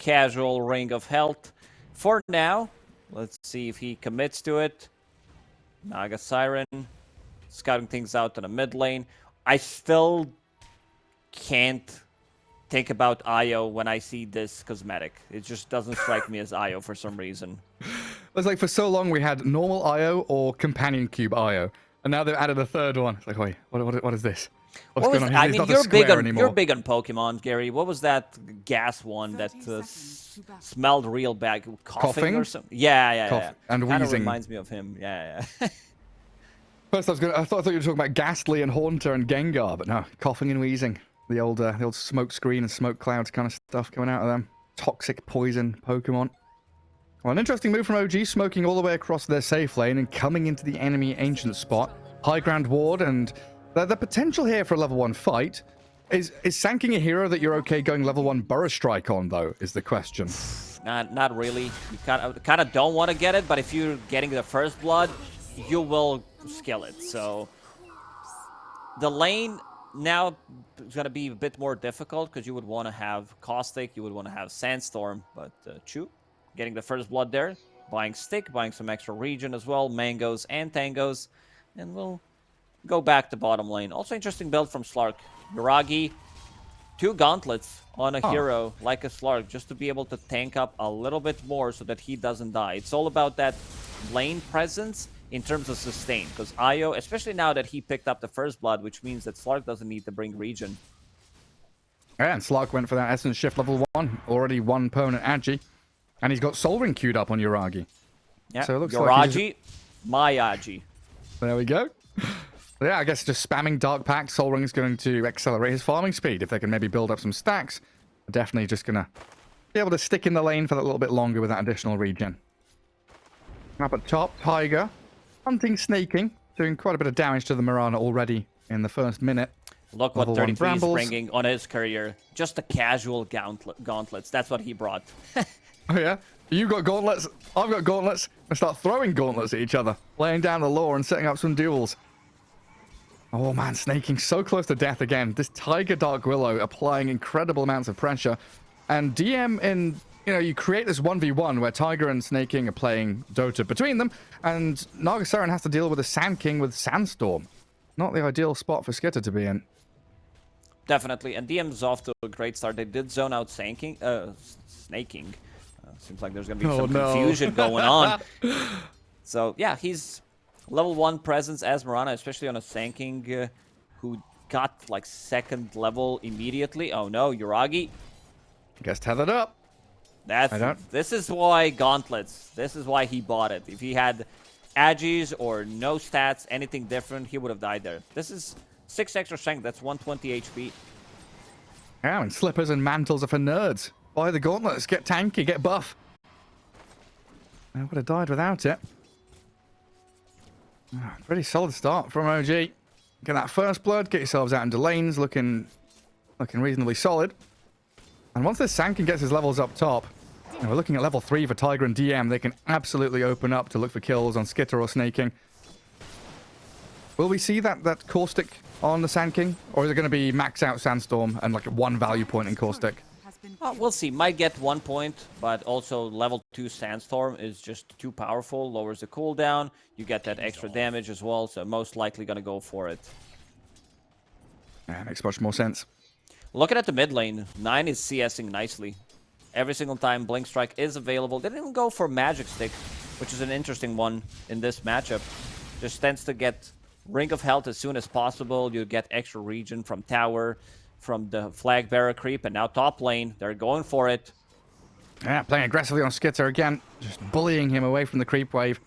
casual Ring of Health for now. Let's see if he commits to it. Naga Siren scouting things out in the mid lane. I still can't think about Io when I see this cosmetic. It just doesn't strike me as Io for some reason. It's like for so long we had normal Io or companion cube Io, and now they've added a third one. It's like, wait, what is this? What's going on? I He's mean, not you're big on anymore. you're big on Pokemon, Gary. What was that gas one that smelled real bad? Coughing or something? Yeah. And Kind of wheezing. reminds me of him. Yeah. First, I thought you were talking about Ghastly and Haunter and Gengar, but no, coughing and wheezing. The old smoke screen and smoke clouds kind of stuff coming out of them. Toxic poison Pokemon. Well, an interesting move from OG, smoking all the way across their safe lane and coming into the enemy ancient spot. High ground ward, and the potential here for a level 1 fight is sanking a hero that you're okay going level 1 Burrow Strike on, though, is the question. Not really. You kind of don't want to get it, but if you're getting the first blood, you will skill it. So the lane now is going to be a bit more difficult because you would want to have Caustic, you would want to have Sandstorm, but Chu getting the first blood there, buying Stick, buying some extra regen as well, Mangoes and Tangos, and we'll go back to bottom lane. Also interesting build from Slark. Yuragi, 2 gauntlets on a hero like a Slark just to be able to tank up a little bit more so that he doesn't die. It's all about that lane presence in terms of sustain, because Io, especially now that he picked up the first blood, which means that Slark doesn't need to bring regen. Yeah, and Slark went for that Essence Shift level 1. Already one opponent, Agi. And he's got Soul Ring queued up on Yuragi. Yeah, so it looks Yuragi, like my Agi. There we go. Yeah, I guess just spamming Dark Pact, Soul Ring is going to accelerate his farming speed. If they can maybe build up some stacks, definitely just going to be able to stick in the lane for that little bit longer with that additional regen. Up at top, Tiger. Hunting, snaking, doing quite a bit of damage to the Mirana already in the first minute. Look what 33 is bringing on his career. Just the casual gauntlets. That's what he brought. Oh yeah? You got gauntlets, I've got gauntlets. I start throwing gauntlets at each other, laying down the law and setting up some duels. Oh man, snaking so close to death again. This Tiger Dark Willow applying incredible amounts of pressure. And DM in... you create this 1v1 where Tiger and Snaking are playing Dota between them, and Naga Siren has to deal with a Sand King with Sandstorm. Not the ideal spot for Skitter to be in. Definitely, and DM's off to a great start. They did zone out Snaking. Seems like there's going to be some confusion going on. So, yeah, he's level 1 presence as Mirana, especially on a Sanking who got, like, 2nd level immediately. Oh, no, Yuragi. Gets tethered up. This is why gauntlets. This is why he bought it. If he had Agis or no stats, anything different, he would have died there. This is 6 extra strength. That's 120 HP. Yeah, and slippers and mantles are for nerds. Buy the gauntlets, get tanky, get buff. I would have died without it. Pretty solid start from OG. Get that first blood, get yourselves out into lanes, looking reasonably solid. And once this Sankin gets his levels up top, and we're looking at level 3 for Tiger and DM, they can absolutely open up to look for kills on Skitter or Snaking. Will we see that Caustic on the Sand King? Or is it going to be max out Sandstorm and like 1 value point in Caustic? We'll see. Might get 1 point, but also level 2 Sandstorm is just too powerful. Lowers the cooldown. You get that extra damage as well, so most likely going to go for it. Yeah, makes much more sense. Looking at the mid lane, 9 is CSing nicely. Every single time Blink Strike is available. They didn't go for Magic Stick, which is an interesting one in this matchup. Just tends to get Ring of Health as soon as possible. You get extra regen from Tower, from the Flag Bearer creep, and now top lane. They're going for it. Yeah, playing aggressively on Skitter again. Just bullying him away from the creep wave.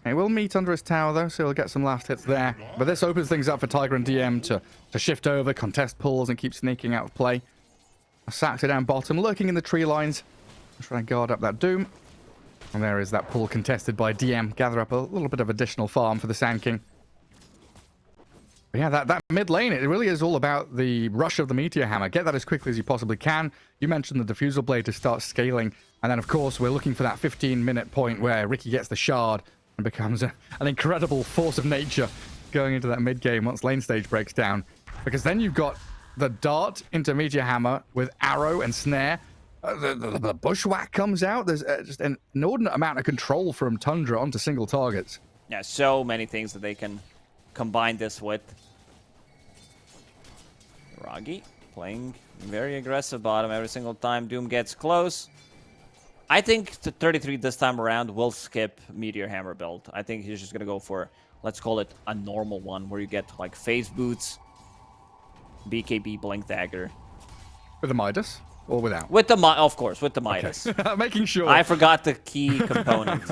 He will meet under his tower, though, so he'll get some last hits there. But this opens things up for Tiger and DM to shift over, contest pulls, and keep sneaking out of play. Saxer down bottom, lurking in the tree lines. Trying to guard up that Doom. And there is that pull contested by DM. Gather up a little bit of additional farm for the Sand King. But yeah, that mid lane, it really is all about the rush of the Meteor Hammer. Get that as quickly as you possibly can. You mentioned the Diffusal Blade to start scaling. And then, of course, we're looking for that 15-minute point where Ricky gets the Shard and becomes an incredible force of nature going into that mid game once lane stage breaks down. Because then you've got the dart into Meteor Hammer with arrow and snare. The bushwhack comes out. There's just an inordinate amount of control from Tundra onto single targets. Yeah, so many things that they can combine this with. Ragi playing very aggressive bottom every single time Doom gets close. I think the 33 this time around will skip Meteor Hammer build. I think he's just going to go for, let's call it a normal one, where you get like phase boots, BKB Blink Dagger. With the Midas or without? With the of course, with the Midas. Okay. Making sure. I forgot the key component.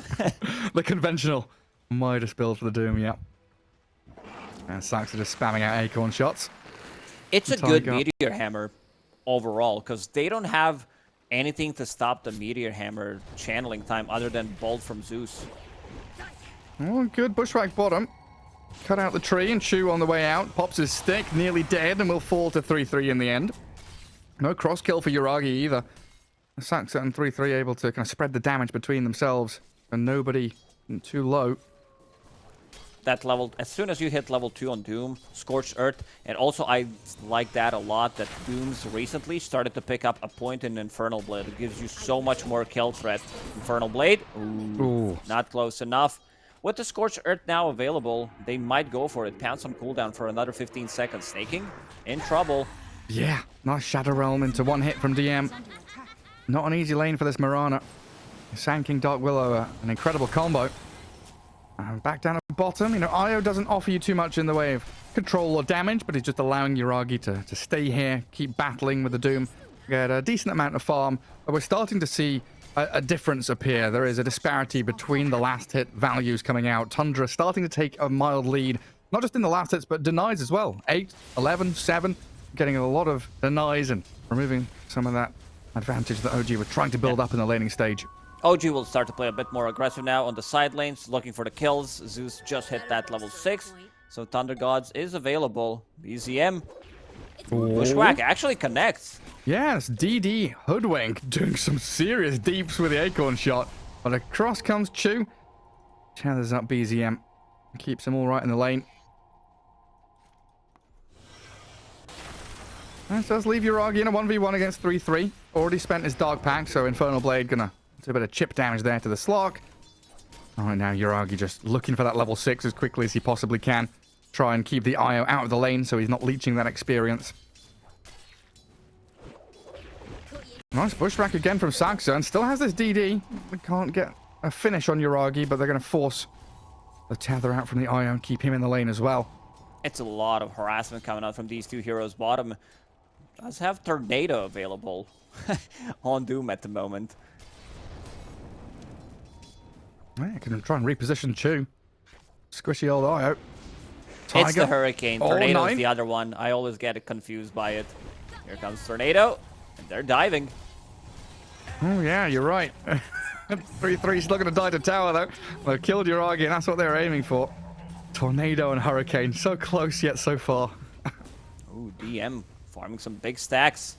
The conventional Midas build for the Doom, yeah. And Sax are just spamming out acorn shots. It's a good Meteor Hammer overall, because they don't have anything to stop the Meteor Hammer channeling time other than Bolt from Zeus. Oh, good bushwhack bottom. Cut out the tree and Chew on the way out. Pops his stick, nearly dead, and will fall to 3-3 in the end. No cross kill for Yuragi either. Saxa and 3-3 able to kind of spread the damage between themselves, and nobody too low. That level, as soon as you hit level 2 on Doom, Scorched Earth, and also I like that a lot, that Doom's recently started to pick up a point in Infernal Blade. It gives you so much more kill threat. Infernal Blade, ooh. Not close enough. With the Scorched Earth now available, they might go for it. Pounce on cooldown for another 15 seconds. Snaking in trouble. Yeah, nice Shadow Realm into one hit from DM. Not an easy lane for this Mirana. Sand King Dark Willow, an incredible combo. Back down at the bottom. You know, Io doesn't offer you too much in the way of control or damage, but he's just allowing Yuragi to stay here, keep battling with the Doom, get a decent amount of farm. But we're starting to see a difference appear. There is a disparity between the last hit values coming out. Tundra starting to take a mild lead, not just in the last hits, but denies as well. 8, 11, 7, getting a lot of denies and removing some of that advantage that OG were trying to build up in the laning stage. OG will start to play a bit more aggressive now on the side lanes, looking for the kills. Zeus just hit that level 6, so Thunder Gods is available. BZM. Bushwhack actually connects. Yes, DD Hoodwink doing some serious deeps with the Acorn shot. But across comes Chew. Tethers up BZM. Keeps him all right in the lane. That does leave Yuragi in a 1v1 against 3-3. Already spent his Dark Pack, so Infernal Blade gonna do a bit of chip damage there to the Slark. Alright, now Yuragi just looking for that level 6 as quickly as he possibly can. Try and keep the Io out of the lane so he's not leeching that experience. Nice bushwhack again from Saxa, and still has this DD. We can't get a finish on Yuragi, but they're going to force the tether out from the Io and keep him in the lane as well. It's a lot of harassment coming out from these two heroes. Bottom does have Tornado available on Doom at the moment. Yeah, can try and reposition Chew. Squishy old Io. Tiger. It's the Hurricane. Tornado is the other one. I always get confused by it. Here comes Tornado. And they're diving. Oh, yeah, you're right. 3-3's not going to die to tower, though. Well, killed Yuragi, and that's what they were aiming for. Tornado and Hurricane. So close, yet so far. Ooh, DM farming some big stacks.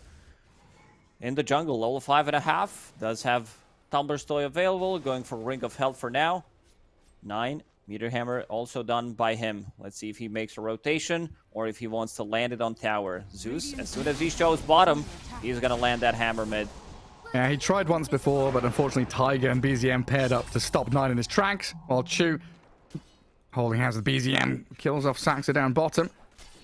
In the jungle, level 5.5. Does have Tumbler's Toy available. Going for Ring of Health for now. 9. Meteor Hammer also done by him. Let's see if he makes a rotation or if he wants to land it on tower. Zeus, as soon as he shows bottom, he's going to land that hammer mid. Yeah, he tried once before, but unfortunately Tiger and BZM paired up to stop 9 in his tracks, while Chew, holding hands with BZM, kills off Saxa down bottom.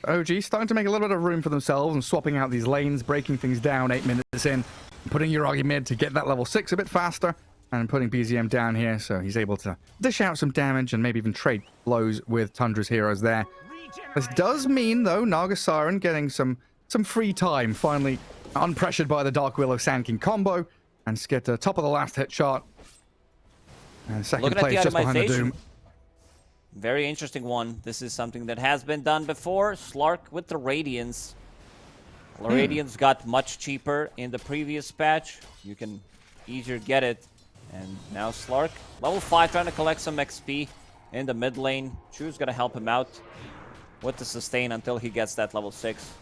OG starting to make a little bit of room for themselves and swapping out these lanes, breaking things down 8 minutes in, putting Yuragi mid to get that level 6 a bit faster, and putting BZM down here so he's able to dish out some damage and maybe even trade blows with Tundra's heroes there. This does mean, though, Naga Siren getting some free time, finally unpressured by the Dark Willow Sand King combo, and get to top of the last hit shot. And second place just behind the Doom. Very interesting one. This is something that has been done before. Slark with the Radiance. The Radiance got much cheaper in the previous patch. You can easier get it. And now Slark, level 5, trying to collect some XP in the mid lane. Chew's going to help him out with the sustain until he gets that level 6.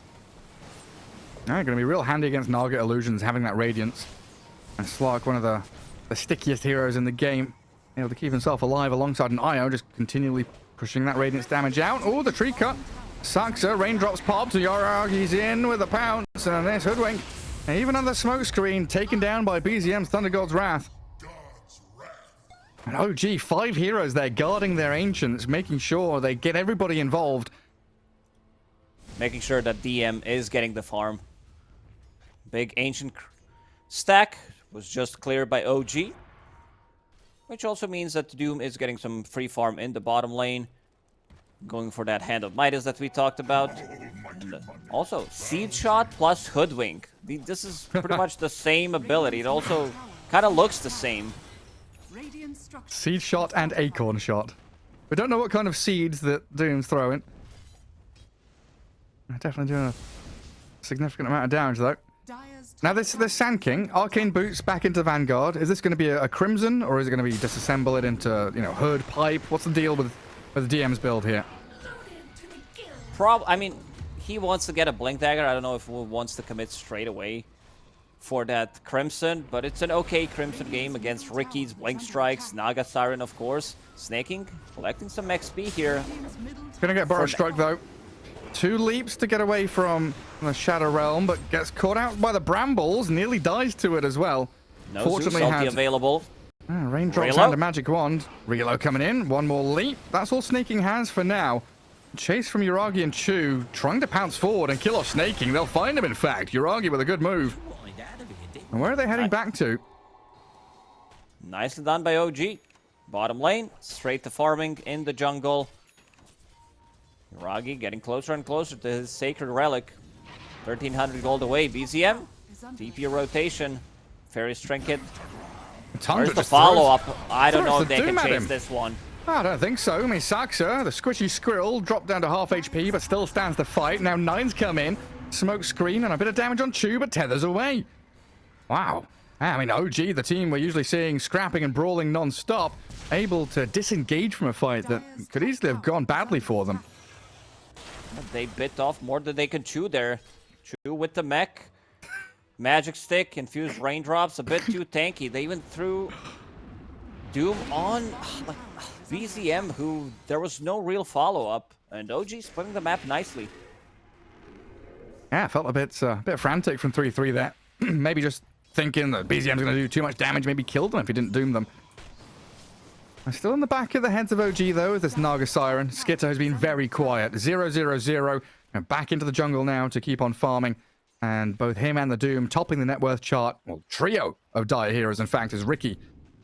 Going to be real handy against Naga Illusions, having that Radiance. And Slark, one of the stickiest heroes in the game, able to keep himself alive alongside an Io, just continually pushing that Radiance damage out. Oh, the tree cut. Saxa, raindrops popped, Yuragi's in with a pounce, and this Hoodwink And even on the smoke screen, taken down by BZM's Thunder God's Wrath. And OG, 5 heroes there guarding their Ancients, making sure they get everybody involved. Making sure that DM is getting the farm. Big Ancient stack was just cleared by OG. Which also means that Doom is getting some free farm in the bottom lane. Going for that Hand of Midas that we talked about. And also, Seed Shot plus Hoodwink. This is pretty much the same ability. It also kind of looks the same. Seed Shot and Acorn Shot. We don't know what kind of seeds that Doom's throwing. Definitely doing a significant amount of damage, though. Now, this Sand King, Arcane Boots back into Vanguard. Is this going to be a Crimson, or is it going to be disassemble it into, you know, Hood, Pipe? What's the deal with the DM's build here? I mean, he wants to get a Blink Dagger. I don't know if he wants to commit straight away for that Crimson, but it's an okay Crimson game against Ricky's Blink Strikes, Naga Siren, of course. Snaking, collecting some XP here. Gonna get Burrow Struck, though. 2 leaps to get away from the Shadow Realm, but gets caught out by the Brambles. Nearly dies to it as well. No Fortunately, Zeus available. Raindrops and a Magic Wand. Relo coming in. 1 more leap. That's all Snaking has for now. Chase from Yuragi and Chu, trying to pounce forward and kill off Snaking. They'll find him, in fact. Yuragi with a good move. And where are they heading back to? Nicely done by OG. Bottom lane, straight to farming in the jungle. Yuragi getting closer and closer to his Sacred Relic. 1300 gold away. BZM, DP rotation. Fairy's Trinket. Where's the follow-up? I don't know if they can chase this one. I don't think so. I mean, Saxa, the squishy squirrel, dropped down to half HP, but still stands to fight. Now Nine's come in. Smoke screen and a bit of damage on Chu, but tethers away. Wow. I mean, OG, the team we're usually seeing scrapping and brawling non-stop, able to disengage from a fight that could easily have gone badly for them. They bit off more than they could chew there. Chew with the mech. Magic Stick, infused raindrops, a bit too tanky. They even threw Doom on like BZM, who there was no real follow-up. And OG splitting the map nicely. Yeah, felt a bit frantic from 3-3 there. Maybe just thinking that BZM's going to do too much damage, maybe kill them if he didn't doom them. Still in the back of the heads of OG, though, is this Naga Siren. Skitter has been very quiet. 0-0-0. And back into the jungle now to keep on farming. And both him and the Doom topping the net worth chart. Well, trio of dire heroes, in fact, as Ricky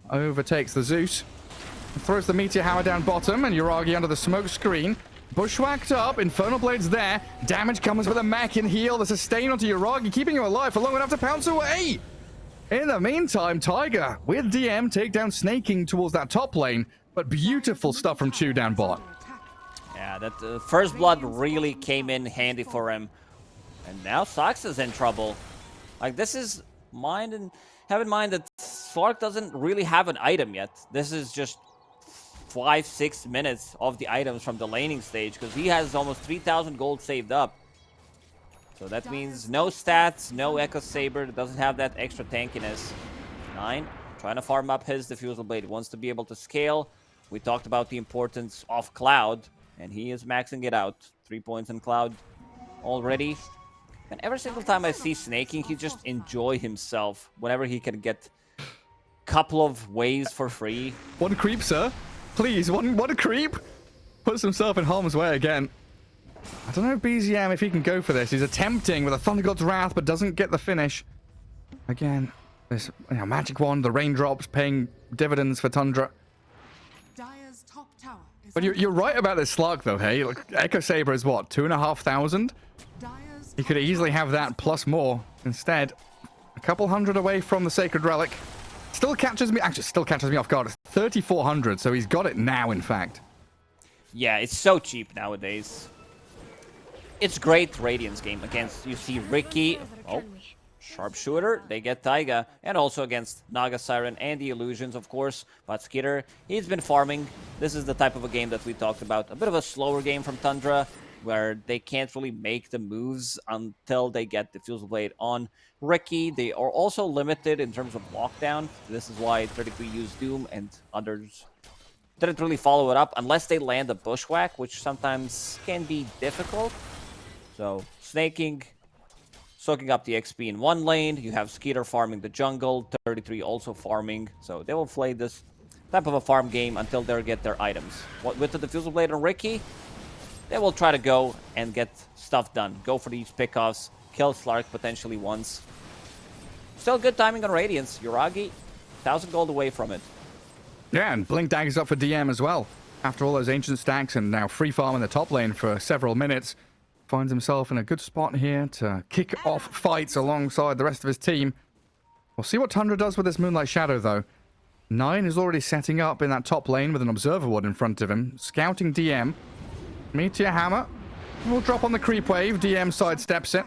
overtakes the Zeus. Throws the Meteor Hammer down bottom, and Yuragi under the smoke screen. Bushwhacked up, Infernal Blade's there. Damage comes with a mech and heal. The sustain onto Yuragi, keeping him alive for long enough to pounce away. In the meantime, Tiger with DM take down Snaking towards that top lane. But beautiful stuff from Chu down bot. Yeah, that first blood really came in handy for him. And now Sox is in trouble. Like, this is have in mind that Slark doesn't really have an item yet. This is just 5-6 minutes of the items from the laning stage, because he has almost 3,000 gold saved up. So that means no stats, no Echo Saber, doesn't have that extra tankiness. 9, trying to farm up his Diffusal Blade, wants to be able to scale. We talked about the importance of Cloud, and he is maxing it out. 3 points in Cloud already. And every single time I see Snaking, he just enjoy himself whenever he can get a couple of waves for free. One creep, sir. Please, one creep. Puts himself in harm's way again. I don't know BZM if he can go for this. He's attempting with a Thunder God's Wrath, but doesn't get the finish. Again, this Magic Wand, the raindrops paying dividends for Tundra. But you're right about this Slark, though, hey? Look, Echo Saber is what, 2,500? He could easily have that plus more. Instead, a couple hundred away from the Sacred Relic. Still catches me off guard. It's 3,400, so he's got it now, in fact. Yeah, it's so cheap nowadays. It's great Radiance game against, you see Ricky, Sharpshooter, they get Taiga, and also against Naga Siren and the Illusions, of course. But Skitter, he's been farming. This is the type of a game that we talked about. A bit of a slower game from Tundra, where they can't really make the moves until they get the Diffusal Blade on Ricky. They are also limited in terms of lockdown. This is why 33 used Doom and others didn't really follow it up unless they land a Bushwhack, which sometimes can be difficult. So, Snaking soaking up the XP in one lane. You have Skeeter farming the jungle, 33 also farming. So they will play this type of a farm game until they get their items. With the Diffusal Blade and Ricky, they will try to go and get stuff done. Go for these pickoffs, kill Slark potentially once. Still good timing on Radiance. Yuragi, 1,000 gold away from it. Yeah, and Blink Dagger's up for DM as well. After all those ancient stacks and now free farm in the top lane for several minutes, finds himself in a good spot here to kick off fights alongside the rest of his team. We'll see what Tundra does with this Moonlight Shadow, though. 9 is already setting up in that top lane with an Observer Ward in front of him, scouting DM. Meteor Hammer will drop on the creep wave. DM sidesteps it.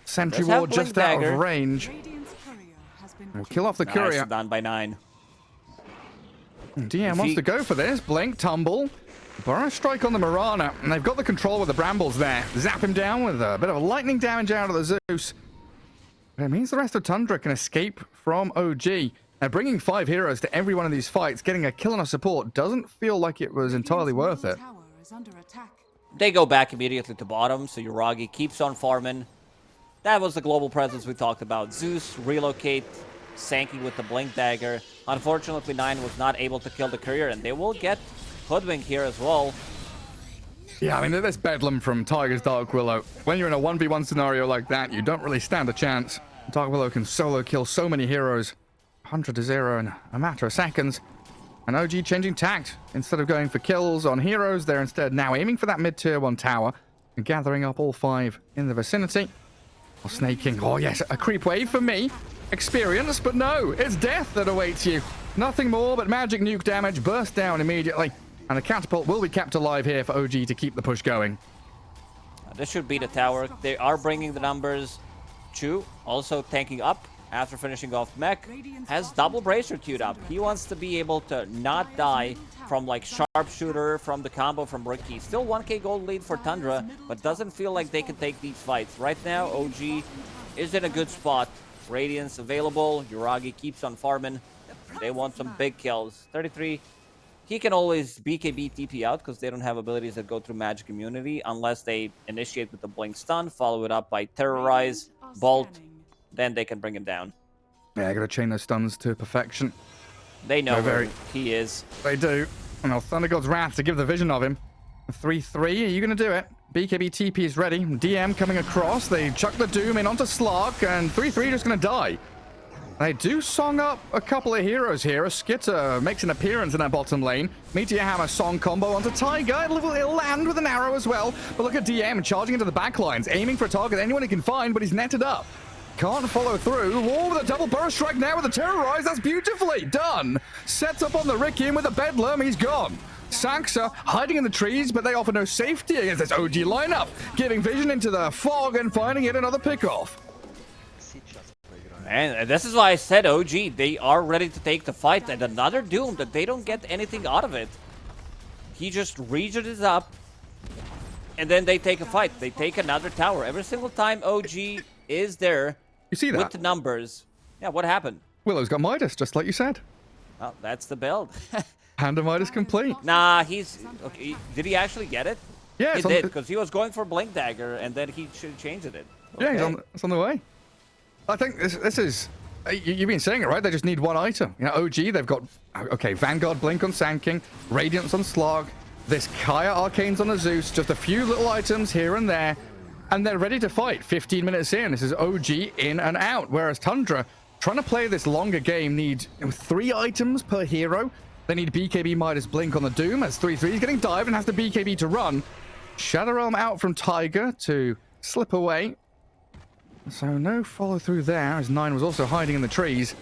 Sentry Ward just out of range. We'll kill off the Courier. Done by 9. DM wants to go for this. Blink, tumble. Burrow strike on the Mirana, and they've got the control with the Brambles there. Zap him down with a bit of a lightning damage out of the Zeus. But it means the rest of Tundra can escape from OG. Now, bringing 5 heroes to every one of these fights, getting a kill on a support, doesn't feel like it was entirely worth it. They go back immediately to bottom, so Yuragi keeps on farming. That was the global presence we talked about. Zeus relocate, Sankey with the Blink Dagger. Unfortunately, 9 was not able to kill the Courier, and they will get Hoodwink here as well. Yeah, I mean, this Bedlam from Tiger's Dark Willow. When you're in a 1v1 scenario like that, you don't really stand a chance. Dark Willow can solo kill so many heroes. 100 to 0 in a matter of seconds. And OG changing tact. Instead of going for kills on heroes, they're instead now aiming for that mid-tier 1 tower and gathering up all 5 in the vicinity. Or snaking. Oh, yes, a creep wave for me. Experience, but no, it's death that awaits you. Nothing more but magic nuke damage, burst down immediately. And a catapult will be kept alive here for OG to keep the push going. This should be the tower. They are bringing the numbers. Chu also tanking up after finishing off Mech. Has double bracer queued up. He wants to be able to not die from like sharpshooter, from the combo from Ricky. Still 1k gold lead for Tundra, but doesn't feel like they can take these fights. Right now, OG is in a good spot. Radiance available. Yuragi keeps on farming. They want some big kills. 33. He can always BKB TP out because they don't have abilities that go through magic immunity unless they initiate with the Blink Stun, follow it up by Terrorize, Bolt, then they can bring him down. Yeah, I gotta chain those stuns to perfection. They know where he is. They do. And now Thunder God's Wrath to give the vision of him. 3-3, are you gonna do it? BKB TP is ready. DM coming across. They chuck the Doom in onto Slark, and 3-3 just gonna die. They do song up a couple of heroes here. A Skitter makes an appearance in that bottom lane. Meteor Hammer song combo onto Tiger. It'll land with an arrow as well. But look at DM charging into the backlines, aiming for a target anyone he can find, but he's netted up. Can't follow through. War with a double burst strike now with the Terrorize. That's beautifully done. Sets up on the Ricky, and with the Bedlam, he's gone. Sanksa hiding in the trees, but they offer no safety against this OG lineup, giving vision into the fog and finding it another pickoff. And this is why I said OG, they are ready to take the fight, and another Doom that they don't get anything out of it. He just regions it up, and then they take a fight. They take another tower. Every single time OG is there, you see that? With the numbers. Yeah, what happened? Willow's got Midas, just like you said. Well, that's the build. Hand of Midas complete. Nah, he's... Okay, did he actually get it? Yeah, he did, because he was going for Blink Dagger, and then he should change it. Okay. Yeah, it's on the way. I think this is... You've been saying it, right? They just need one item. You know, OG, they've got... Okay, Vanguard Blink on Sand King, Radiance on Slog, this Kaya Arcanes on the Zeus, just a few little items here and there, and they're ready to fight. 15 minutes in, this is OG in and out, whereas Tundra, trying to play this longer game, need 3 items per hero. They need BKB Midas Blink on the Doom, as 3-3 is getting dived and has to BKB to run. Shadow Realm out from Tiger to slip away. So no follow through there, as 9 was also hiding in the trees.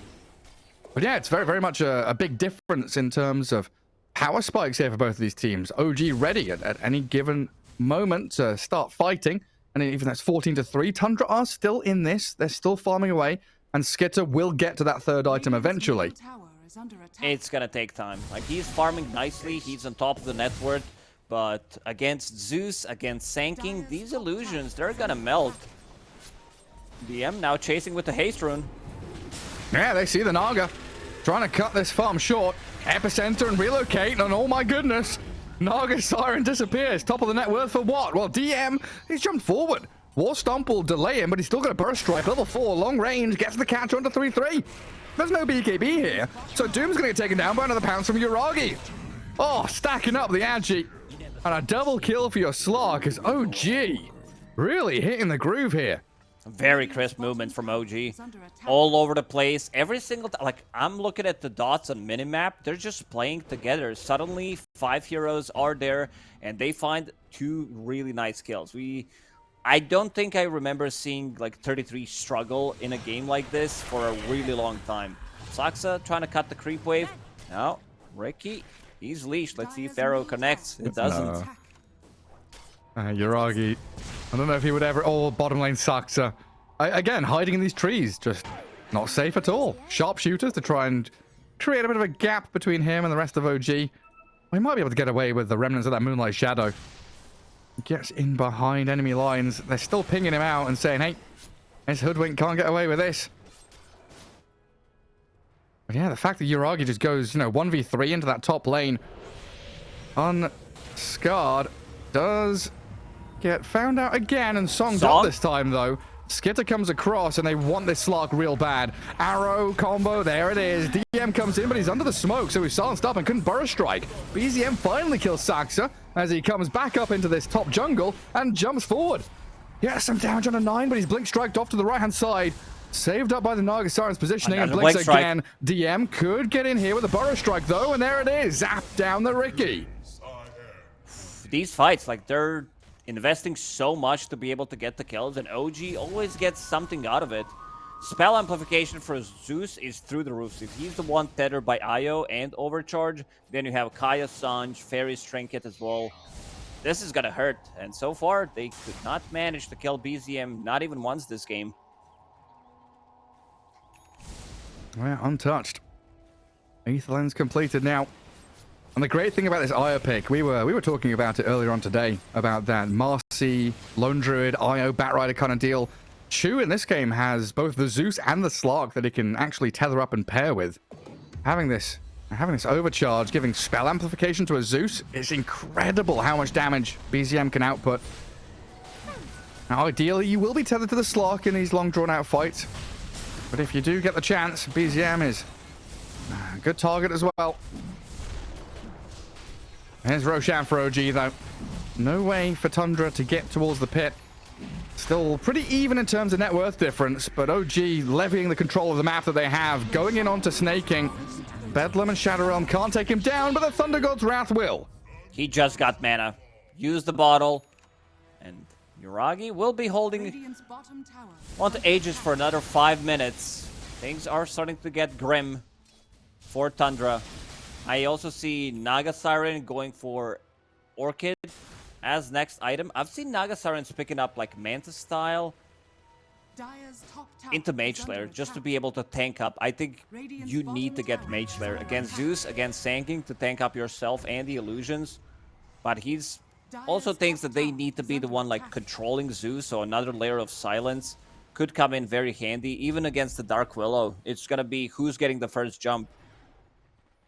But yeah, it's very, very much a big difference in terms of power spikes here for both of these teams. OG ready at any given moment to start fighting. And even though it's 14-3, Tundra are still in this. They're still farming away. And Skitter will get to that 3rd item eventually. It's gonna take time. Like, he's farming nicely. He's on top of the net worth. But against Zeus, against Sanking, these illusions, they're gonna melt. DM now chasing with the haste rune. Yeah, they see the Naga trying to cut this farm short. Epicenter and relocate, and oh my goodness, Naga Siren disappears. Top of the net worth for what? Well, DM, he's jumped forward. War Stomp will delay him, but he's still got a Burst Strike. Level 4, long range, gets the catch onto 3-3. There's no BKB here, so Doom's going to get taken down by another pounce from Uragi. Oh, stacking up the Agi. And a double kill for your Slog, because OG really hitting the groove here. Very crisp movement from OG. All over the place. Every single time. Like, I'm looking at the dots on minimap. They're just playing together. Suddenly, 5 heroes are there, and they find 2 really nice kills. I don't think I remember seeing, like, 33 struggle in a game like this for a really long time. Saxa trying to cut the creep wave. Now, Ricky, he's leashed. Let's see if Arrow connects. It doesn't. Uragi. I don't know if he would ever... Oh, bottom lane Saxa. Again, hiding in these trees. Just not safe at all. Sharpshooters to try and create a bit of a gap between him and the rest of OG. We might be able to get away with the remnants of that Moonlight Shadow. Gets in behind enemy lines. They're still pinging him out and saying, hey, this hoodwink can't get away with this. But yeah, the fact that Uragi just goes, 1v3 into that top lane unscarred does get found out again and songed up this time, though. Skitter comes across and they want this Slark real bad. Arrow combo, there it is. DM comes in, but he's under the smoke, so he's silenced up and couldn't Burst Strike. BZM finally kills Saxa as he comes back up into this top jungle and jumps forward. Yes, some damage on a 9, but he's blink striked off to the right-hand side. Saved up by the Nagasaren's positioning and blinks again. DM could get in here with a Burst Strike, though, and there it is. Zap down the Ricky. These fights, like, they're investing so much to be able to get the kills, and OG always gets something out of it. Spell amplification for Zeus is through the roof. If he's the one tethered by Io and Overcharge, then you have Kaya Sanj, Fairy's Trinket as well. This is gonna hurt, and so far, they could not manage to kill BZM, not even once this game. Well, untouched. Aetherland's completed now. And the great thing about this Io pick, we were talking about it earlier on today, about that Marcy, Lone Druid, Io, Batrider kind of deal. Chu in this game has both the Zeus and the Slark that he can actually tether up and pair with. Having this overcharge, giving spell amplification to a Zeus, it's incredible how much damage BZM can output. Now, ideally, you will be tethered to the Slark in these long drawn-out fights. But if you do get the chance, BZM is a good target as well. Here's Roshan for OG, though. No way for Tundra to get towards the pit. Still pretty even in terms of net worth difference, but OG levying the control of the map that they have, going in onto snaking. Bedlam and Shadow Realm can't take him down, but the Thunder God's Wrath will. He just got mana. Use the bottle. And Uragi will be holding on to Aegis for another 5 minutes. Things are starting to get grim for Tundra. I also see Naga Siren going for Orchid as next item. I've seen Naga Sirens picking up like Manta style into Mage Slayer just to be able to tank up. I think you need to get Mage Slayer against Zeus, against Sanking to tank up yourself and the illusions. But he's also thinks that they need to be the one like controlling Zeus, so another layer of silence could come in very handy. Even against the Dark Willow, it's gonna be who's getting the first jump.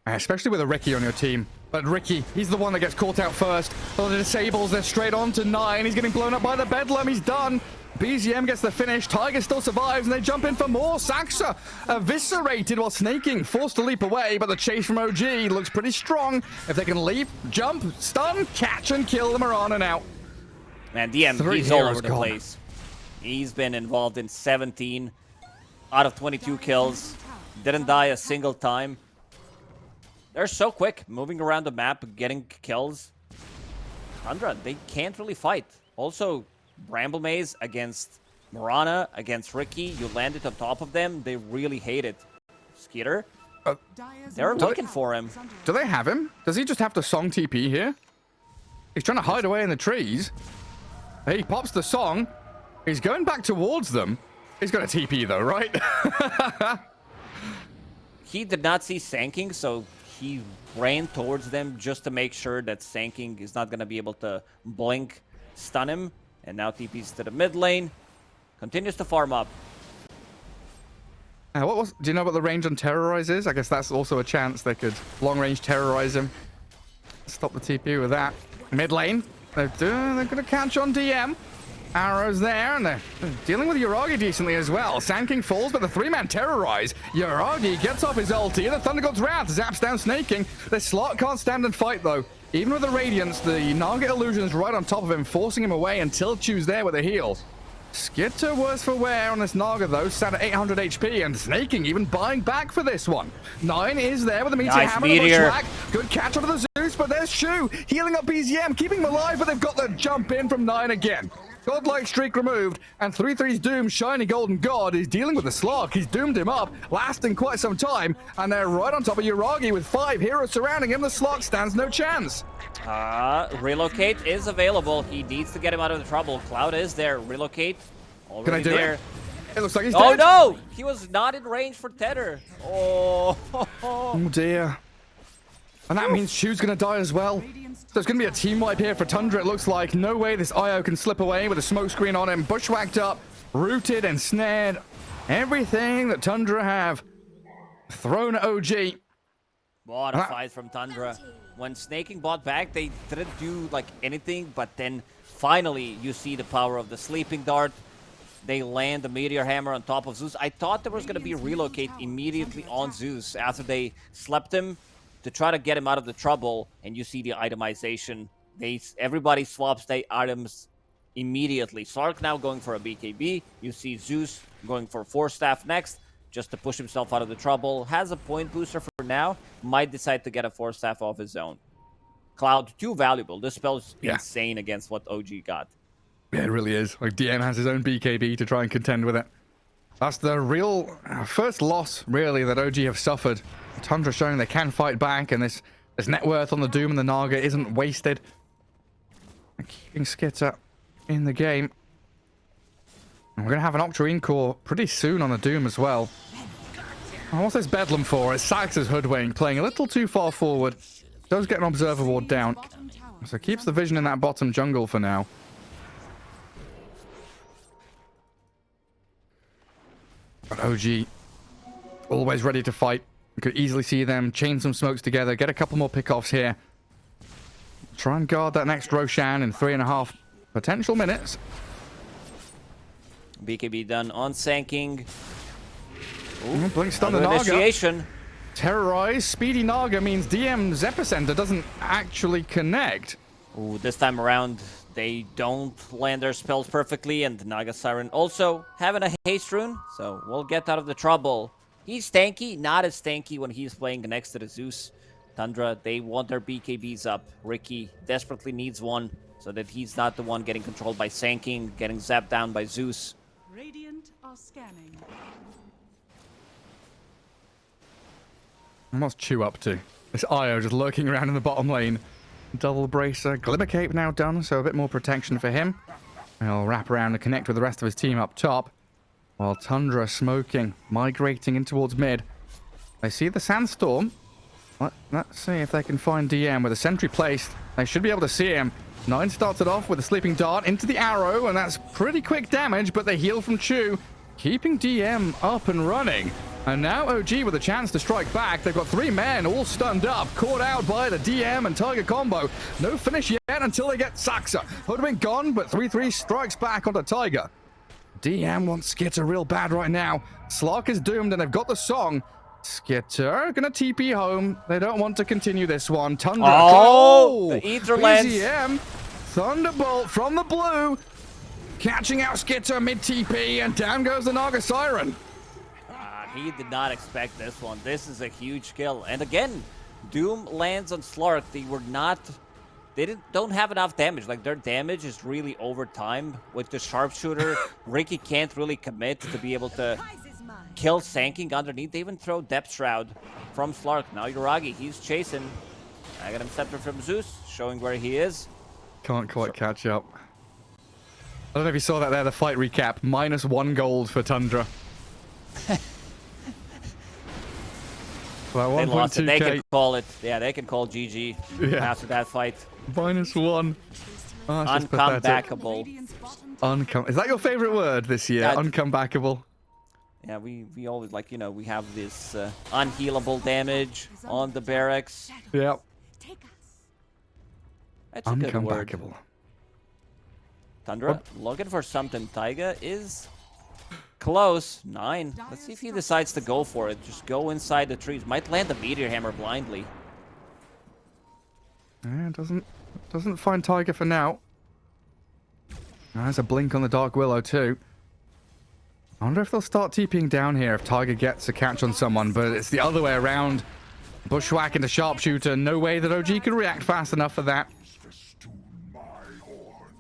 Especially with a Ricky on your team. But Ricky, he's the one that gets caught out first. Oh, the disables, they're straight on to 9. He's getting blown up by the Bedlam. He's done. BZM gets the finish. Tiger still survives, and they jump in for more. Saxa eviscerated while snaking, forced to leap away, but the chase from OG looks pretty strong. If they can leap, jump, stun, catch, and kill the Mirana now. Man, DM, he's all over the place. He's been involved in 17 out of 22 kills. Didn't die a single time. They're so quick, moving around the map, getting kills. Tundra, they can't really fight. Also, Bramble Maze against Mirana, against Ricky, you landed on top of them, they really hate it. Skeeter, they're looking for him. Do they have him? Does he just have to song TP here? He's trying to hide away in the trees. He pops the song. He's going back towards them. He's got a TP though, right? He did not see Sanking, so he ran towards them just to make sure that Sanking is not going to be able to blink, stun him. And now TP's to the mid lane. Continues to farm up. Do you know what the range on Terrorize is? I guess that's also a chance they could long range terrorize him. Stop the TP with that. Mid lane. They're going to catch on DM. arrows there, and they're dealing with Yuragi decently as well. Sand King falls, but the three-man terrorize. Yuragi gets off his ulti, and the Thunder God's Wrath zaps down Snaking. The slot can't stand and fight, though. Even with the Radiance, the Naga illusion is right on top of him, forcing him away until Chew's there with a heal. Skitter worse for wear on this Naga, though, sat at 800 HP, and Snaking even buying back for this one. 9 is there with the Meteor Hammer and the Bushwhack. Good catch onto the Zeus, but there's Chew healing up BZM, keeping him alive, but they've got the jump in from 9 again. Godlike streak removed, and 3-3's Doom, Shiny Golden God, is dealing with the slog. He's doomed him up, lasting quite some time, and they're right on top of Yuragi with 5 heroes surrounding him. The slog stands no chance. Relocate is available. He needs to get him out of the trouble. Cloud is there. Relocate already. Can I do there. It looks like he's Oh dead. no! He was not in range for Tether. Oh. Oh dear. And that means Chew's gonna die as well. So it's gonna be a team wipe here for Tundra, it looks like. No way this IO can slip away with a smoke screen on him. Bushwhacked up, rooted and snared. Everything that Tundra have thrown at OG. What a fight from Tundra. When Snaking bought back, they didn't do like anything, but then finally you see the power of the Sleeping Dart. They land the Meteor Hammer on top of Zeus. I thought there was going to be a relocate immediately on Zeus after they slept him to try to get him out of the trouble, and you see the itemization. Everybody swaps their items immediately. Sark now going for a BKB. You see Zeus going for Force Staff next, just to push himself out of the trouble. Has a point booster for now. Might decide to get a Force Staff off his own. Cloud, too valuable. This spell's insane against what OG got. Yeah, it really is. Like, DM has his own BKB to try and contend with it. That's the real first loss, really, that OG have suffered. Tundra showing they can fight back, and this net worth on the Doom and the Naga isn't wasted. And keeping Skitter in the game. And we're going to have an Octarine core pretty soon on the Doom as well. And what's this Bedlam for? It's Sax's Hoodwink playing a little too far forward. Does get an Observer Ward down. So keeps the vision in that bottom jungle for now. But OG, always ready to fight. You could easily see them chain some smokes together, get a couple more pickoffs here. Try and guard that next Roshan in 3.5 potential minutes. BKB done on Sanking. Blink stun the Naga. Initiation. Terrorize. Speedy Naga means DM's Epicenter doesn't actually connect. Ooh, this time around, they don't land their spells perfectly, and the Naga Siren also having a haste rune, so we'll get out of the trouble. He's tanky, not as tanky when he's playing next to the Zeus. Tundra, they want their BKBs up. Ricky desperately needs one, so that he's not the one getting controlled by Sanking, getting zapped down by Zeus. Radiant are scanning. What's Chew up to? This IO just lurking around in the bottom lane. Double Bracer. Glimmer Cape now done, so a bit more protection for him. He'll wrap around and connect with the rest of his team up top. While Tundra smoking, migrating in towards mid. They see the Sandstorm. Let's see if they can find DM with a sentry placed. They should be able to see him. 9 starts it off with a Sleeping Dart into the arrow, and that's pretty quick damage, but they heal from Chew, keeping DM up and running. And now OG with a chance to strike back. They've got 3 men all stunned up, caught out by the DM and Tiger combo. No finish yet until they get Saxa. Hoodwink gone, but 3-3 strikes back onto Tiger. DM wants Skitter real bad right now. Slark is doomed, and they've got the song. Skitter gonna TP home. They don't want to continue this one. Tundra. The Ether lens. BZM. Thunderbolt from the blue. Catching out Skitter mid-TP, and down goes the Naga Siren. He did not expect this one. This is a huge kill. And again, Doom lands on Slark. Don't have enough damage. Like, their damage is really over time. With the sharpshooter, Ricky can't really commit to be able to kill Sanking underneath. They even throw Depth Shroud from Slark. Now Yuragi, he's chasing. I got him scepter from Zeus, showing where he is. Can't quite catch up. I don't know if you saw that there, the fight recap. -1 gold for Tundra. They lost it. They can call it. Yeah, they can call GG after that fight. -1. Oh, Uncomebackable. Is that your favorite word this year? Uncomebackable. Yeah, we always, like, we have this unhealable damage on the barracks. Yep. That's a good word. Uncomebackable. Tundra looking for something. Taiga is close. 9. Let's see if he decides to go for it. Just go inside the trees. Might land the Meteor Hammer blindly. Yeah, doesn't find Tiger for now. There's a blink on the Dark Willow too. I wonder if they'll start TPing down here if Tiger gets a catch on someone, but it's the other way around. Bushwhack into Sharpshooter. No way that OG can react fast enough for that.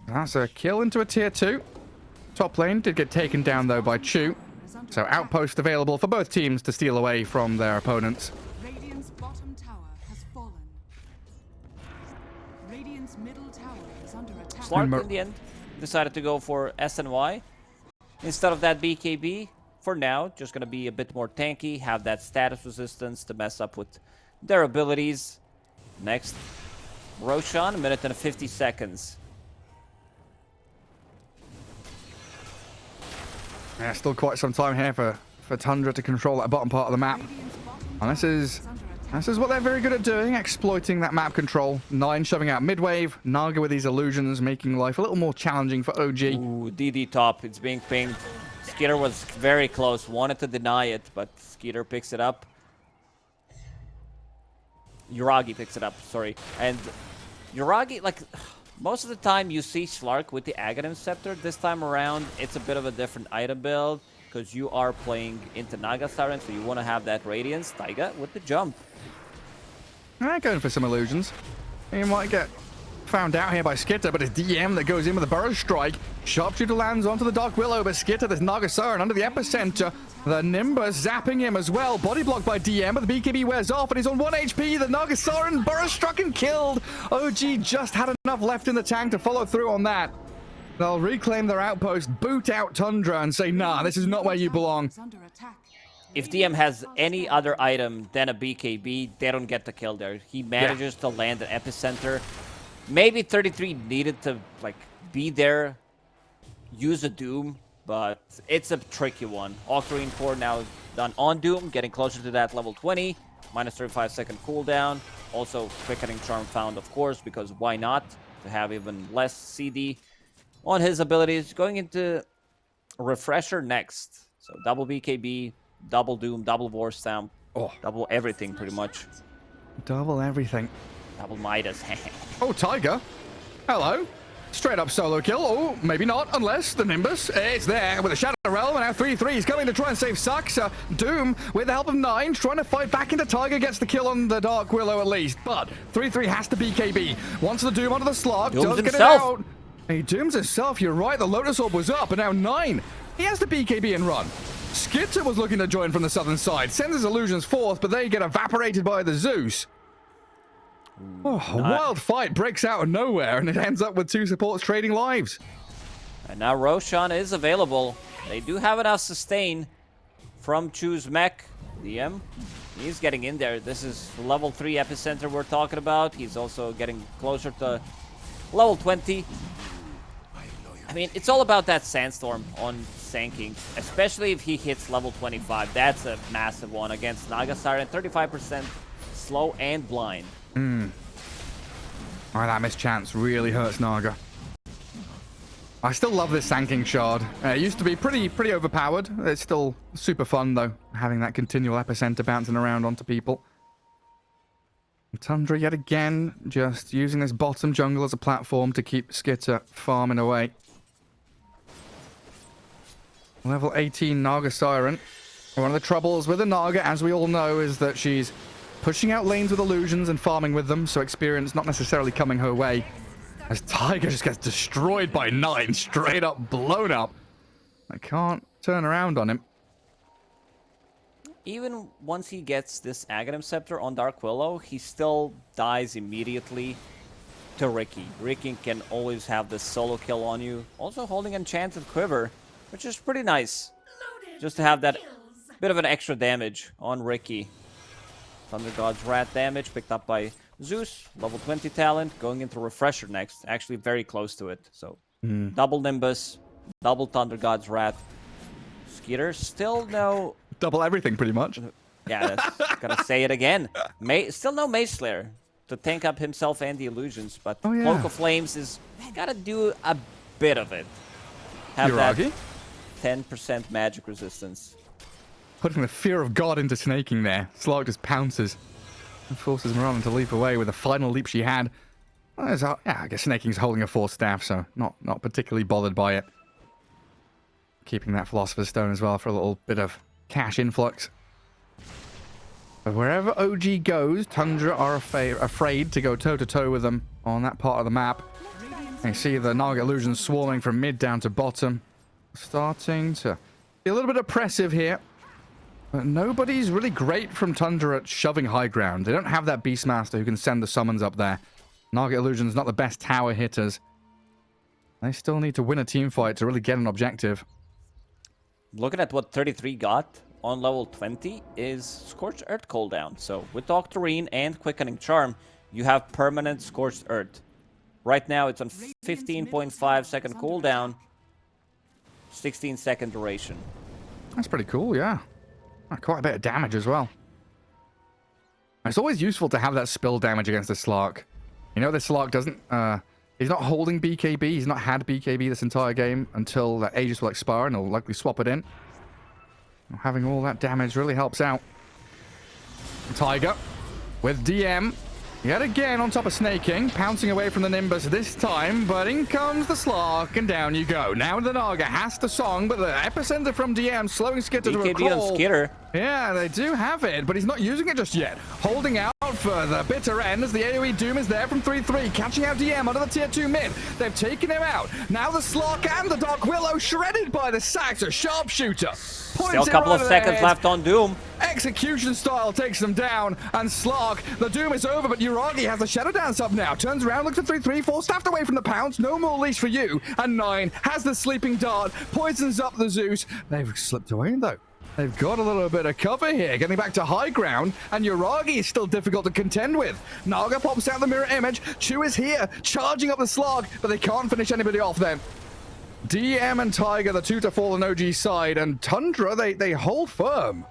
That's a kill into a tier 2. Top lane did get taken down though by Chu. So outpost available for both teams to steal away from their opponents. Radiant's bottom tower has fallen. Radiant's middle tower is under attack. Slark in the end decided to go for SNY instead of that BKB. For now, just going to be a bit more tanky, have that status resistance to mess up with their abilities. Next, Roshan, 1 minute and 50 seconds. Yeah, still quite some time here for Tundra to control that bottom part of the map. And this is what they're very good at doing, exploiting that map control. 9 shoving out mid-wave, Naga with these illusions, making life a little more challenging for OG. Ooh, DD top, it's being pinged. Skeeter was very close, wanted to deny it, but Skeeter picks it up. Yuragi picks it up, sorry. And Yuragi, like, most of the time you see Slark with the Aghanim Scepter. This time around, it's a bit of a different item build, because you are playing into Naga Siren, so you want to have that Radiance. Taiga with the jump. Going for some illusions. He might get found out here by Skitter, but it's DM that goes in with a Burrow Strike. Sharpshooter lands onto the Dark Willow, but Skitter, there's Naga Siren under the epicenter. The Nimbus zapping him as well. Body blocked by DM, but the BKB wears off, and he's on 1 HP. The Naga Siren, Burrow struck and killed. OG just had enough left in the tank to follow through on that. They'll reclaim their outpost, boot out Tundra, and say, nah, this is not where you belong. If DM has any other item than a BKB, they don't get the kill there. He manages to land an epicenter. Maybe 33 needed to like be there, use a Doom, but it's a tricky one. Octarine Core now done on Doom, getting closer to that level 20. Minus 35-second cooldown. Also quickening Charm found, of course, because why not? To have even less CD on his abilities. Going into Refresher next. So double BKB, double Doom, double War Stamp, double everything pretty much. Double everything. Double Midas. Oh, Tiger. Hello. Straight up solo kill. Oh, maybe not, unless the Nimbus is there with a Shadow Realm, and now 3-3 is coming to try and save Sux. Doom, with the help of 9, trying to fight back into Tiger, gets the kill on the Dark Willow at least, but 3-3 has to BKB. Wants the Doom onto the Slug, does get it out. He dooms himself, you're right, the Lotus Orb was up, and now 9. He has to BKB and run. Skitter was looking to join from the southern side, sends his illusions forth, but they get evaporated by the Zeus. Oh, a wild fight breaks out of nowhere, and it ends up with 2 supports trading lives. And now Roshan is available. They do have enough sustain from Chu's mech. DM, he's getting in there. This is level 3 epicenter we're talking about. He's also getting closer to level 20. I mean, it's all about that Sandstorm on Sand especially if he hits level 25. That's a massive one against Naga Siren. 35% slow and blind. Oh, that missed chance really hurts Naga. I still love this Sand Shard. It used to be pretty overpowered. It's still super fun, though, having that continual epicenter bouncing around onto people. Tundra yet again, just using this bottom jungle as a platform to keep Skitter farming away. Level 18 Naga Siren. One of the troubles with the Naga, as we all know, is that she's pushing out lanes with illusions and farming with them, so experience not necessarily coming her way. As Tiger just gets destroyed by 9, straight up blown up. I can't turn around on him. Even once he gets this Aghanim Scepter on Dark Willow, he still dies immediately to Riki. Riki can always have this solo kill on you. Also holding Enchanted Quiver, which is pretty nice. Just to have that bit of an extra damage on Riki. Thunder God's Wrath damage picked up by Zeus, level 20 talent, going into Refresher next. Actually very close to it. So double Nimbus, double Thunder God's Wrath. Skeeter still no... Double everything pretty much. Yeah, that's gonna say it again. Still no Mage Slayer to tank up himself and the illusions, but Cloak of Flames is gotta do a bit of it. Have that Yuragi 10% magic resistance. putting the fear of God into snaking there. Slark just pounces and forces Mirana to leap away with the final leap she had. Well, yeah, I guess snaking's holding a 4th staff, so not particularly bothered by it. Keeping that Philosopher's Stone as well for a little bit of cash influx. But wherever OG goes, Tundra are afraid to go toe-to-toe with them on that part of the map. You see the Naga Illusions swarming from mid down to bottom. Starting to be a little bit oppressive here. But nobody's really great from Tundra at shoving high ground. They don't have that Beastmaster who can send the summons up there. Naga Illusions not the best tower hitters. They still need to win a team fight to really get an objective. Looking at what 33 got on level 20 is Scorched Earth cooldown. So with Octarine and Quickening Charm, you have permanent Scorched Earth. Right now it's on 15.5 second cooldown, 16 second duration. That's pretty cool, yeah. Quite a bit of damage as well. It's always useful to have that spill damage against the Slark. You know, the Slark doesn't... he's not holding BKB. He's not had BKB this entire game until the Aegis will expire, and he'll likely swap it in. Having all that damage really helps out. Tiger with DM. Yet again on top of Snaking, pouncing away from the Nimbus this time, but in comes the Slark, and down you go. Now the Naga has the song, but the epicenter from DM slowing Skitter to a BKB crawl. on Skitter. Yeah, they do have it, but he's not using it just yet. Holding out for the bitter end as the AoE Doom is there from 3-3, catching out DM under the tier 2 mid. They've taken him out. Now the Slark and the Dark Willow shredded by the Saxer Sharpshooter. Still a couple of seconds left on Doom. Execution style takes them down, and Slark, the Doom is over, but Yuragi has the Shadow Dance up now. Turns around, looks at 3-3, 4 staffed away from the pounce, no more leash for you. And 9 has the Sleeping Dart, poisons up the Zeus. They've slipped away though. They've got a little bit of cover here, getting back to high ground, and Yuragi is still difficult to contend with. Naga pops out the mirror image, Chu is here, charging up the Slog, but they can't finish anybody off then. DM and Tiger, the 2 to fall on OG's side, and Tundra, they hold firm.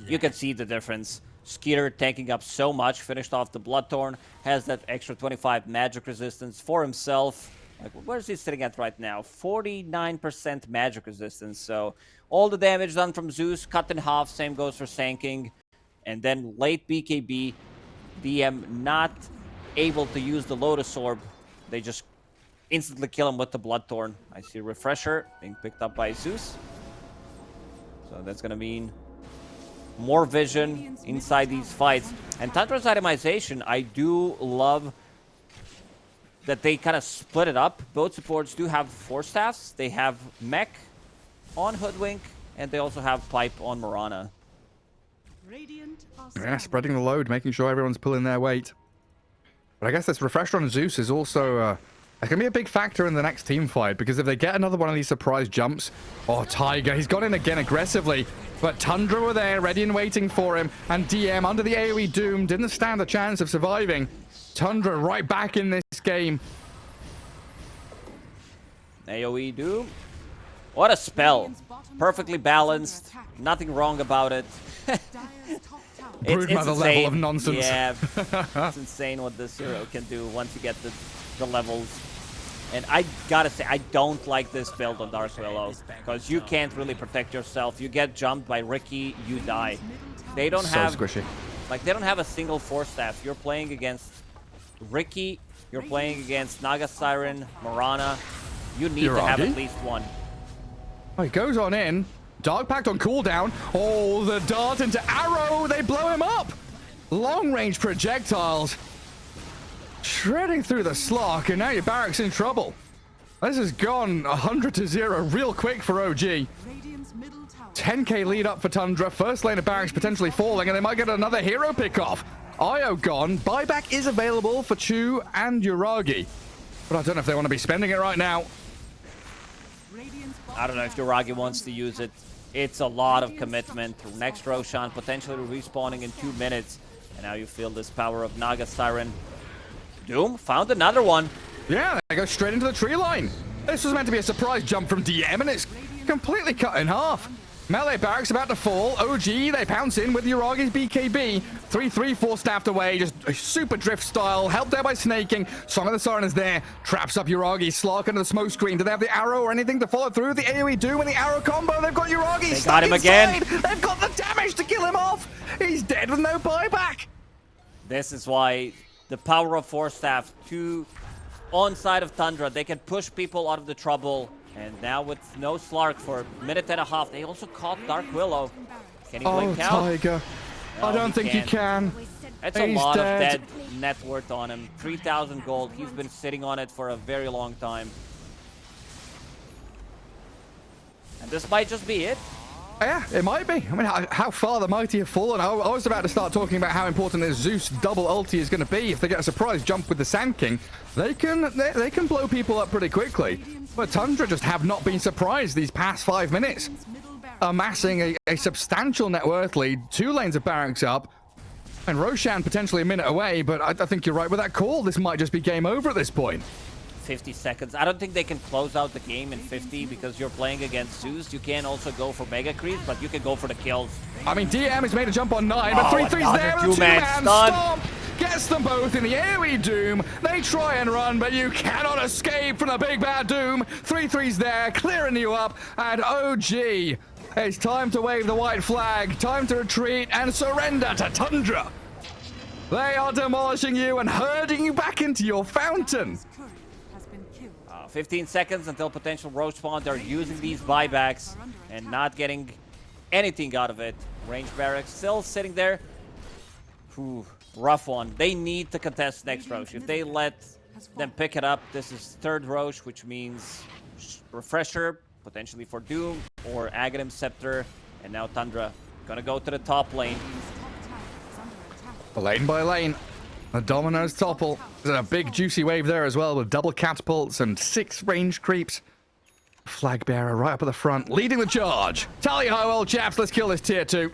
You can see the difference. Skeeter tanking up so much, finished off the Bloodthorn, has that extra 25 magic resistance for himself. Like, where's he sitting at right now? 49% magic resistance, so all the damage done from Zeus, cut in half, same goes for Sanking. And then late BKB, DM not able to use the Lotus Orb. They just instantly kill him with the Bloodthorn. I see Refresher being picked up by Zeus. So that's going to mean more vision inside these fights. And Tundra's itemization, I do love that they kind of split it up. Both supports do have 4 staffs. They have Mech on Hoodwink, and they also have Pipe on Mirana. Yeah, spreading the load, making sure everyone's pulling their weight. But I guess this Refresher on Zeus is also... it can be a big factor in the next team fight, because if they get another one of these surprise jumps... Oh, Tiger, he's got in again aggressively. But Tundra were there, ready and waiting for him. And DM, under the AoE Doom, didn't stand a chance of surviving. Tundra right back in this game. AoE Doom. What a spell. Perfectly balanced. Nothing wrong about it. Broodmother level of nonsense. Yeah, it's insane what this hero can do once you get the levels. And I gotta say, I don't like this build on Dark Willow, because you can't really protect yourself. You get jumped by Ricky, you die. They don't have... So squishy. Like, they don't have a single 4 staff. You're playing against Ricky, you're playing against Naga Siren, Mirana. You need to have at least one. Oh, he goes on in. Dark Pact on cooldown. Oh, the dart into arrow. They blow him up. Long-range projectiles. Shredding through the Slark, and now your Barracks in trouble. This has gone 100-0 real quick for OG. 10k lead up for Tundra. First lane of Barracks potentially falling, and they might get another hero pick-off. Io gone. Buyback is available for Chu and Yuragi. But I don't know if they want to be spending it right now. I don't know if Yuragi wants to use it. It's a lot of commitment. Next Roshan potentially respawning in 2 minutes. And now you feel this power of Naga Siren. Doom found another one. Yeah, they go straight into the tree line. This was meant to be a surprise jump from DM, and it's completely cut in half. Melee barracks about to fall. OG, they pounce in with Uragi's BKB. 3-3 force staffed away. Just a super drift style. Helped there by snaking. Song of the Siren is there. Traps up Uragi. Slark under the smoke screen. Do they have the arrow or anything to follow through? The AoE Doom and the arrow combo. They've got Uragi. They got him again. They've got the damage to kill him off. He's dead with no buyback. This is why the power of Force Staff on side of Tundra, they can push people out of the trouble. And now with no Slark for a minute and a half, they also caught Dark Willow. Can he blink out? Tiger. No, I don't think he can. It's a He's lot dead. of dead net worth on him. 3,000 gold. He's been sitting on it for a very long time. And this might just be it. Yeah, it might be. I mean, how far the mighty have fallen. I was about to start talking about how important this Zeus double ulti is going to be. If they get a surprise jump with the Sand King, they can blow people up pretty quickly. But Tundra just have not been surprised these past 5 minutes. Amassing a substantial net worth lead, 2 lanes of barracks up, and Roshan potentially a minute away, but I think you're right with that call. This might just be game over at this point. 50 seconds. I don't think they can close out the game in 50 because you're playing against Zeus. You can also go for mega creeps, but you can go for the kills. I mean, DM has made a jump on 9, but 3-3's there with a two-man two-man stun. stomp. Gets them both in the AoE Doom. They try and run, but you cannot escape from the big bad Doom. 3-3's there, clearing you up, and OG, it's time to wave the white flag, time to retreat and surrender to Tundra. They are demolishing you and herding you back into your fountain. 15 seconds until potential roach spawn. They're using these buybacks and not getting anything out of it. Range barracks still sitting there. Ooh, rough one. They need to contest next roach. If they let them pick it up, this is third roach, which means refresher, potentially for Doom or Aghanim Scepter. And now Tundra gonna go to the top lane. Lane by lane. The Dominoes topple. There's a big juicy wave there as well with double catapults and 6 range creeps. Flag bearer right up at the front, leading the charge. Tally hi, well, chaps, let's kill this tier 2.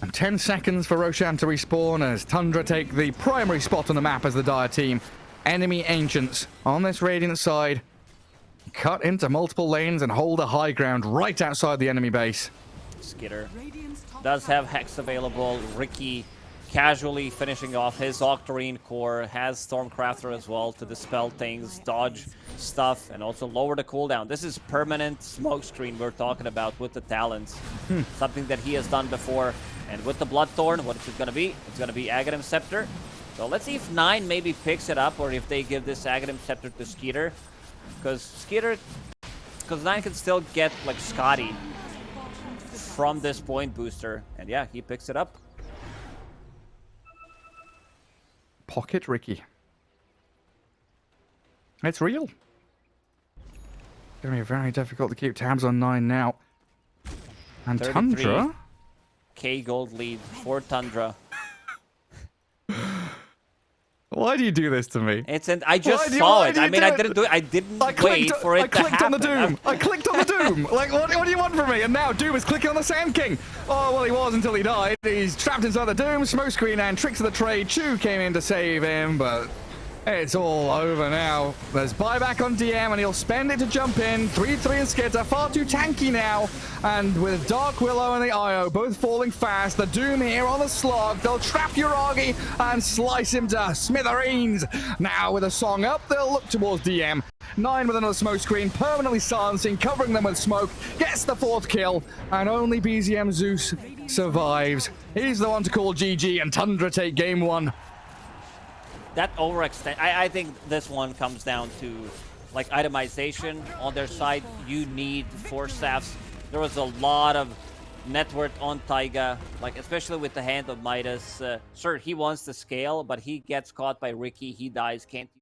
And 10 seconds for Roshan to respawn as Tundra take the primary spot on the map as the Dire team. Enemy Ancients on this Radiant side. Cut into multiple lanes and hold a high ground right outside the enemy base. Skitter does have Hex available. Ricky casually finishing off his Octarine core, has Stormcrafter as well to dispel things, dodge stuff, and also lower the cooldown. This is permanent smokescreen we're talking about with the talents. Something that he has done before. And with the Bloodthorn, what is it going to be? It's going to be Aghanim Scepter. So let's see if 9 maybe picks it up, or if they give this Aghanim Scepter to Skeeter. Because 9 can still get like Scotty from this point booster. And yeah, he picks it up. Pocket Ricky. It's real. It's going to be very difficult to keep tabs on 9 now. And Tundra? K gold lead for Tundra. Why do you do this to me? I just saw it. I mean, I didn't do it. I didn't wait for it to happen. I clicked on the Doom. I clicked on the Doom. Like, what do you want from me? And now Doom is clicking on the Sand King. Oh, well, he was until he died. He's trapped inside the Doom. Smokescreen and Tricks of the Trade. Chu came in to save him, but it's all over now. There's buyback on DM, and he'll spend it to jump in. 3-3 and Skids are far too tanky now. And with Dark Willow and the IO both falling fast, the Doom here on the slog, they'll trap Uragi and slice him to smithereens. Now with a song up, they'll look towards DM. 9 with another smoke screen, permanently silencing, covering them with smoke, gets the 4th kill, and only BZM Zeus survives. He's the one to call GG, and Tundra take game 1. That overextend. I think this one comes down to like itemization on their side. You need 4 staffs. There was a lot of net worth on Taiga, like especially with the hand of Midas. Sure, he wants to scale, but he gets caught by Ricky. He dies. Can't